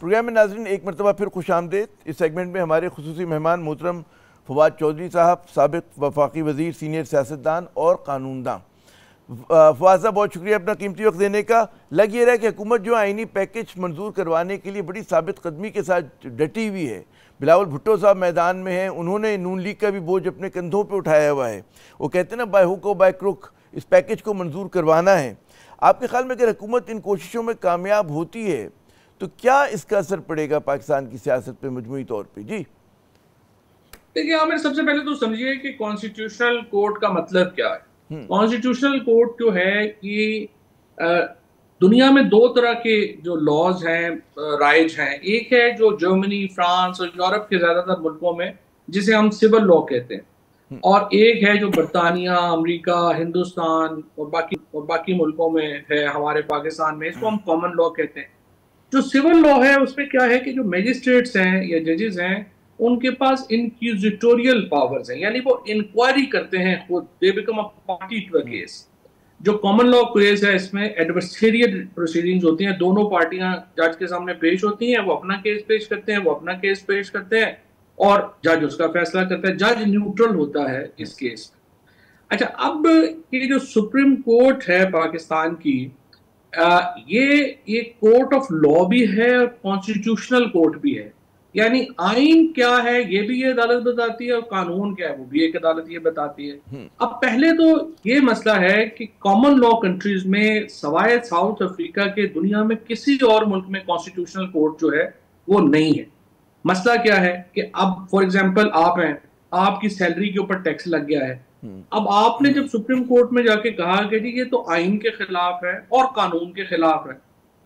Programme में नाज़रीन एक मरतबा फिर खुशामदीद। इस सेगमेंट में हमारे खुसूसी मेहमान मोहतरम फवाद चौधरी साहब, साबिक वफाकी वज़ीर, सीनियर सियासतदान और कानूनदान। फवाद साहब, बहुत शुक्रिया अपना कीमती वक्त देने का। लग ये रहा है कि हुकूमत जो आइनी पैकेज मंजूर करवाने के लिए बड़ी साबित कदमी के साथ डटी हुई है। बिलावल भुट्टो साहब मैदान में हैं, उन्होंने नून लीग का भी बोझ अपने कंधों पर उठाया हुआ है। वो कहते हैं ना, बाय हुक और बाय क्रुक इस पैकेज को मंजूर करवाना है। आपके ख्याल में अगर हुकूमत इन कोशिशों में कामयाब होती है तो क्या इसका असर पड़ेगा पाकिस्तान की सियासत पे मजमूई तौर पे? जी देखिए, आमिर, सबसे पहले तो समझिए कि कॉन्स्टिट्यूशनल कोर्ट का मतलब क्या है। कॉन्स्टिट्यूशनल कोर्ट जो है कि दुनिया में दो तरह के जो लॉज हैं, राइज हैं। एक है जो जर्मनी, फ्रांस और यूरोप के ज्यादातर मुल्कों में, जिसे हम सिविल लॉ कहते हैं, और एक है जो बरतानिया, अमेरिका, हिंदुस्तान और बाकी मुल्कों में है, हमारे पाकिस्तान में, इसको हम कॉमन लॉ कहते हैं। जो सिविल लॉ है उसमें क्या है कि जो मैजिस्ट्रेट्स हैं या जजेस हैं, उनके पास इंक्विजिटोरियल पावर्स हैं, यानी वो इंक्वायरी करते हैं खुद, they become a party to a case. जो कॉमन लॉ केस है, इसमें एडवर्सरियल प्रोसीडिंग्स होती हैं, दोनों पार्टियां जज के सामने पेश होती हैं, वो अपना केस पेश करते हैं, वो अपना केस पेश करते हैं और जज उसका फैसला करता है। जज न्यूट्रल होता है इस केस में। अच्छा, अब ये जो सुप्रीम कोर्ट है पाकिस्तान की, ये एक कोर्ट ऑफ लॉ भी है और कॉन्स्टिट्यूशनल कोर्ट भी है। यानी आइन क्या है ये भी ये अदालत बताती है और कानून क्या है वो भी एक अदालत ये बताती है। अब पहले तो ये मसला है कि कॉमन लॉ कंट्रीज में सवाए साउथ अफ्रीका के दुनिया में किसी और मुल्क में कॉन्स्टिट्यूशनल कोर्ट जो है वो नहीं है। मसला क्या है कि अब फॉर एग्जाम्पल आप हैं, आपकी सैलरी के ऊपर टैक्स लग गया है। अब आपने जब सुप्रीम कोर्ट में जाके कहा कि जी ये तो आइन के खिलाफ है और कानून के खिलाफ है,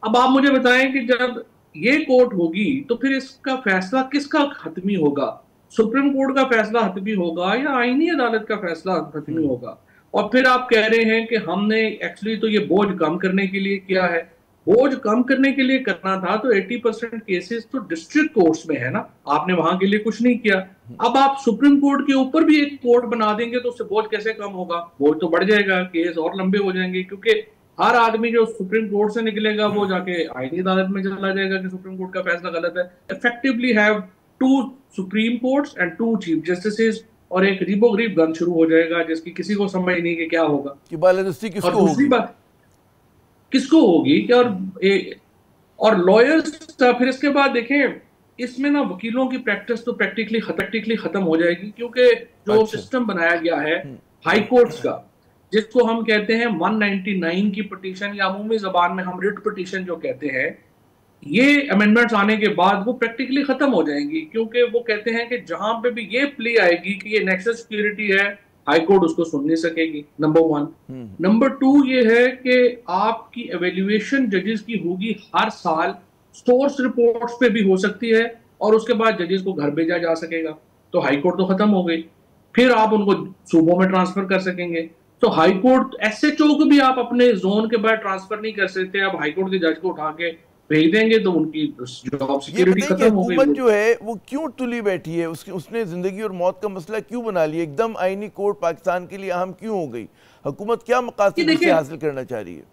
अब आप मुझे बताएं कि जब ये कोर्ट होगी तो फिर इसका फैसला किसका हतमी होगा? सुप्रीम कोर्ट का फैसला हतमी होगा या आईनी अदालत का फैसला हतमी होगा? और फिर आप कह रहे हैं कि हमने एक्चुअली तो ये बोझ कम करने के लिए किया है। बोझ कम करने के लिए करना था तो 80% केसेस तो डिस्ट्रिक्ट कोर्ट्स में है ना, आपने वहां के लिए कुछ नहीं किया। अब आप सुप्रीम कोर्ट के ऊपर भी एक कोर्ट बना देंगे तो उससे बोझ कैसे कम होगा? बोझ तो बढ़ जाएगा, केस और लंबे हो जाएंगे, क्योंकि हर आदमी जो सुप्रीम कोर्ट से निकलेगा वो जाके आईनी अदालत में चला जाएगा कि सुप्रीम कोर्ट का फैसला गलत है। Effectively have to supreme courts and to chief justice, और एक रीबो-गरीब गन शुरू हो जाएगा जिसकी किसी को समझ नहीं कि क्या होगा कि बालादस्ती किसको और दूसरी होगी। बात किसको होगी कि और लॉयर्स का फिर इसके बाद देखें, इसमें ना वकीलों की प्रैक्टिस तो प्रैक्टिकली खत्म हो जाएगी, क्योंकि जो सिस्टम बनाया गया है हाई कोर्ट्स का, जिसको हम कहते हैं 199 की पिटीशन या अमूमी जबान में हम रिट पिटीशन जो कहते हैं, ये अमेंडमेंट्स आने के बाद वो प्रैक्टिकली खत्म हो जाएंगी। क्योंकि वो कहते हैं कि जहां पे भी ये प्ले आएगी कि ये नेशनल सिक्योरिटी है, हाई कोर्ट उसको सुन नहीं सकेगी, नंबर 1। नंबर 2 ये है कि आपकी एवेल्युएशन जजेस की होगी हर साल, सोर्स रिपोर्ट्स पे भी हो सकती है, और उसके बाद जजेस को घर भेजा जा सकेगा। तो हाई कोर्ट तो खत्म हो गई, फिर आप उनको सूबों में ट्रांसफर कर सकेंगे। तो हाई कोर्ट एसएचओ को भी आप अपने जोन के बाद ट्रांसफर नहीं कर सकते। आप हाई कोर्ट के जज को उठा के भेज देंगे तो उनकी जॉब सिक्योरिटी खत्म हो गई। हुकूमत जो है वो क्यों तुली बैठी है? उसने जिंदगी और मौत का मसला क्यों बना लिया? एकदम आईनी कोर्ट पाकिस्तान के लिए अहम क्यों हो गई? हुकूमत क्या मकासद से हासिल करना चाह रही है?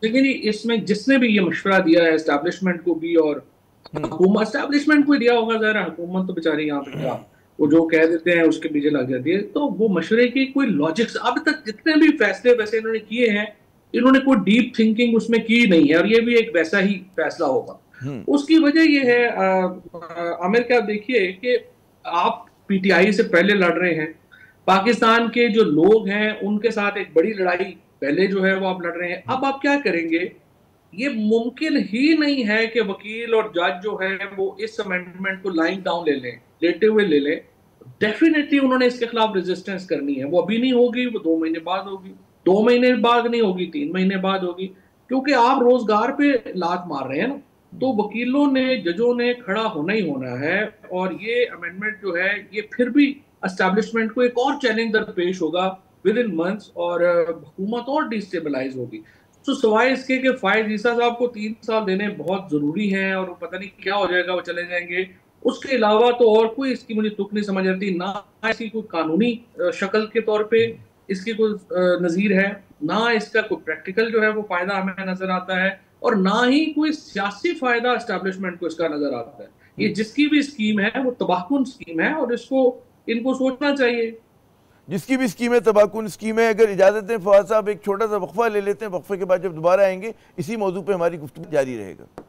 लेकिन इसमें जिसने भी ये मशवरा दिया है, एस्टैब्लिशमेंट को भी और हुकूमत, एस्टैब्लिशमेंट को दिया होगा, ज़रा हुकूमत तो बेचारी यहाँ पे क्या, वो जो कह देते हैं उसके पीछे लग जाती है। तो वो मशवरे की कोई लॉजिक्स, अब तक जितने भी फैसले वैसे इन्होंने किए हैं, इन्होंने कोई डीप थिंकिंग उसमें की नहीं है, और ये भी एक वैसा ही फैसला होगा। उसकी वजह ये है आमिर, क्या देखिए कि आप पीटीआई से पहले लड़ रहे हैं, पाकिस्तान के जो लोग हैं उनके साथ एक बड़ी लड़ाई पहले जो है वो आप लड़ रहे हैं। अब आप क्या करेंगे? ये मुमकिन ही नहीं है कि वकील और जज जो है वो इस अमेंडमेंट को लाइन डाउन ले लें, लेटे हुए ले लें। डेफिनेटली उन्होंने इसके खिलाफ रेजिस्टेंस करनी है। वो अभी नहीं होगी, वो 2 महीने बाद होगी, 2 महीने बाद नहीं होगी, 3 महीने बाद होगी, क्योंकि आप रोजगार पे लात मार रहे हैं ना। तो वकीलों ने, जजों ने खड़ा होना ही होना है, और ये अमेंडमेंट जो है ये फिर भी एस्टैब्लिशमेंट को एक और चैलेंज दरपेश होगा विद इन मंथ्स, और हुकूमत और डिस्टेबलाइज होगी। तो सवाए इसके कि फायद ईसा साहब को 3 साल देने बहुत जरूरी हैं और पता नहीं क्या हो जाएगा, वो चले जाएंगे, उसके अलावा तो और कोई इसकी मुझे तुक नहीं समझ आती। ना इसकी कोई कानूनी शक्ल के तौर पे इसकी कोई नजीर है, ना इसका कोई प्रैक्टिकल जो है वो फायदा हमें नजर आता है, और ना ही कोई सियासी फायदा एस्टेब्लिशमेंट को इसका नजर आता है। ये जिसकी भी स्कीम है वो तबाहकुन स्कीम है और इनको सोचना चाहिए। जिसकी भी स्कीम है तबाहकुन स्कीम है। अगर इजाज़त दें फवाद साहब, एक छोटा सा वक्फा ले लेते हैं, वक्फे के बाद जब दोबारा आएंगे इसी मौजू पे हमारी गुफ्तगू जारी रहेगा।